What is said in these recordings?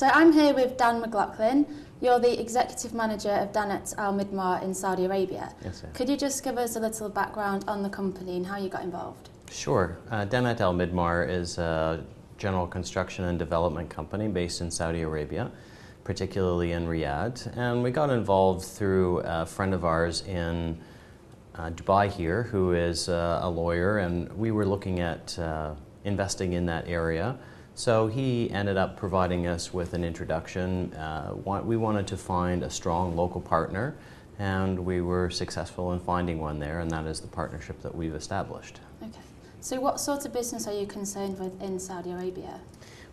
So I'm here with Dan McLaughlin. You're the Executive Manager of Danet Al Midmar in Saudi Arabia. Yes, sir. Could you just give us a little background on the company and how you got involved? Sure. Danet Al Midmar is a general construction and development company based in Saudi Arabia, particularly in Riyadh. And we got involved through a friend of ours in Dubai here, who is a lawyer, and we were looking at investing in that area. So he ended up providing us with an introduction. We wanted to find a strong local partner, and we were successful in finding one there, and that is the partnership that we've established. Okay. So what sort of business are you concerned with in Saudi Arabia?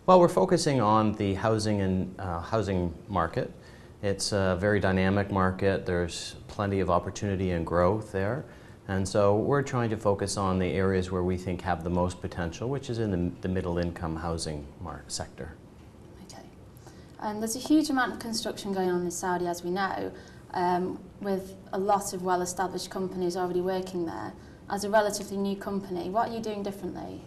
Well, we're focusing on the housing market. It's a very dynamic market. There's plenty of opportunity and growth there. And so we're trying to focus on the areas where we think have the most potential, which is in the middle-income housing sector. Okay. And there's a huge amount of construction going on in Saudi, as we know, with a lot of well-established companies already working there. As a relatively new company, what are you doing differently?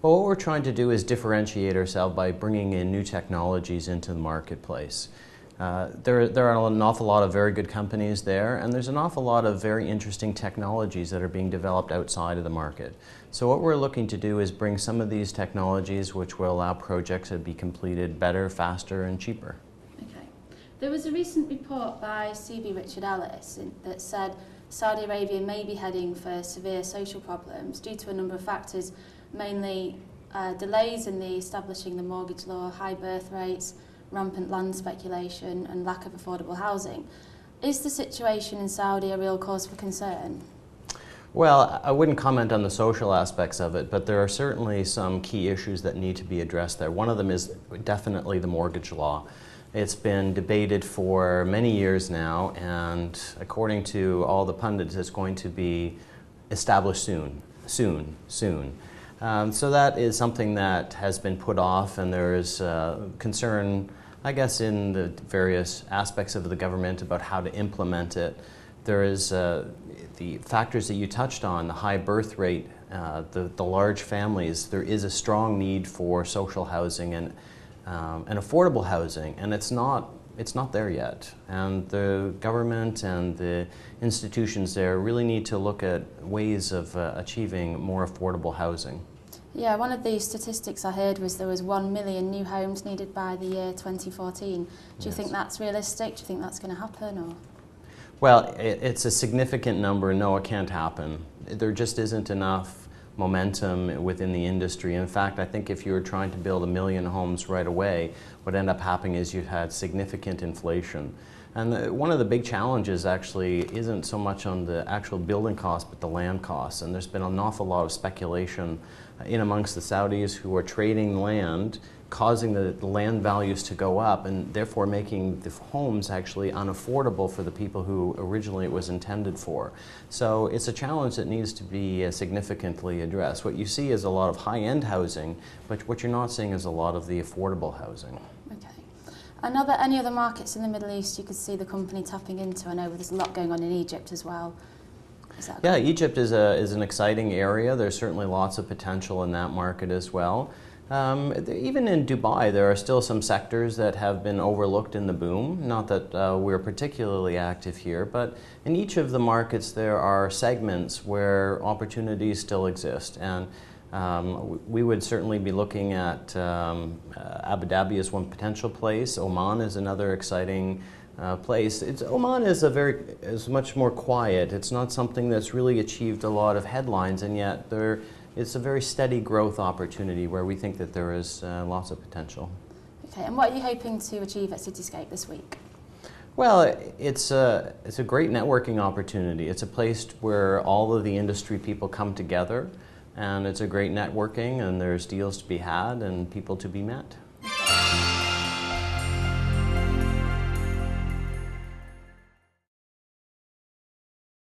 Well, what we're trying to do is differentiate ourselves by bringing in new technologies into the marketplace. There are an awful lot of very good companies there, and there's an awful lot of very interesting technologies that are being developed outside of the market. So what we're looking to do is bring some of these technologies which will allow projects to be completed better, faster, and cheaper. Okay. There was a recent report by CB Richard Ellis that said Saudi Arabia may be heading for severe social problems due to a number of factors, mainly delays in establishing the mortgage law, high birth rates, rampant land speculation and lack of affordable housing. Is the situation in Saudi a real cause for concern? Well, I wouldn't comment on the social aspects of it, but there are certainly some key issues that need to be addressed there. One of them is definitely the mortgage law. It's been debated for many years now, and according to all the pundits, it's going to be established soon. So that is something that has been put off, and there is concern, I guess, in the various aspects of the government about how to implement it. There is the factors that you touched on, the high birth rate, the large families. There is a strong need for social housing and affordable housing, and it's not there yet. And the government and the institutions there really need to look at ways of achieving more affordable housing. Yeah, one of the statistics I heard was there was 1 million new homes needed by the year 2014. Do you think that's realistic? Do you think that's going to happen? Or? Well, it's a significant number. No, it can't happen. There just isn't enough momentum within the industry. In fact, I think if you were trying to build 1 million homes right away, what ended up happening is you had significant inflation. And one of the big challenges actually isn't so much on the actual building cost, but the land costs. And there's been an awful lot of speculation in amongst the Saudis who are trading land, causing the land values to go up, and therefore making the homes actually unaffordable for the people who originally it was intended for. So it's a challenge that needs to be significantly addressed. What you see is a lot of high-end housing, but what you're not seeing is a lot of the affordable housing. Okay. And are there any other markets in the Middle East you could see the company tapping into? I know there's a lot going on in Egypt as well. Yeah, Egypt is an exciting area. There's certainly lots of potential in that market as well. Even in Dubai, there are still some sectors that have been overlooked in the boom. Not that we're particularly active here, but in each of the markets there are segments where opportunities still exist. And we would certainly be looking at Abu Dhabi as one potential place. Oman is another exciting place. Oman is much more quiet. It's not something that's really achieved a lot of headlines, and yet it's a very steady growth opportunity where we think that there is lots of potential. Okay, and what are you hoping to achieve at Cityscape this week? Well, it's a great networking opportunity. It's a place where all of the industry people come together, and it's a great networking, and there's deals to be had and people to be met.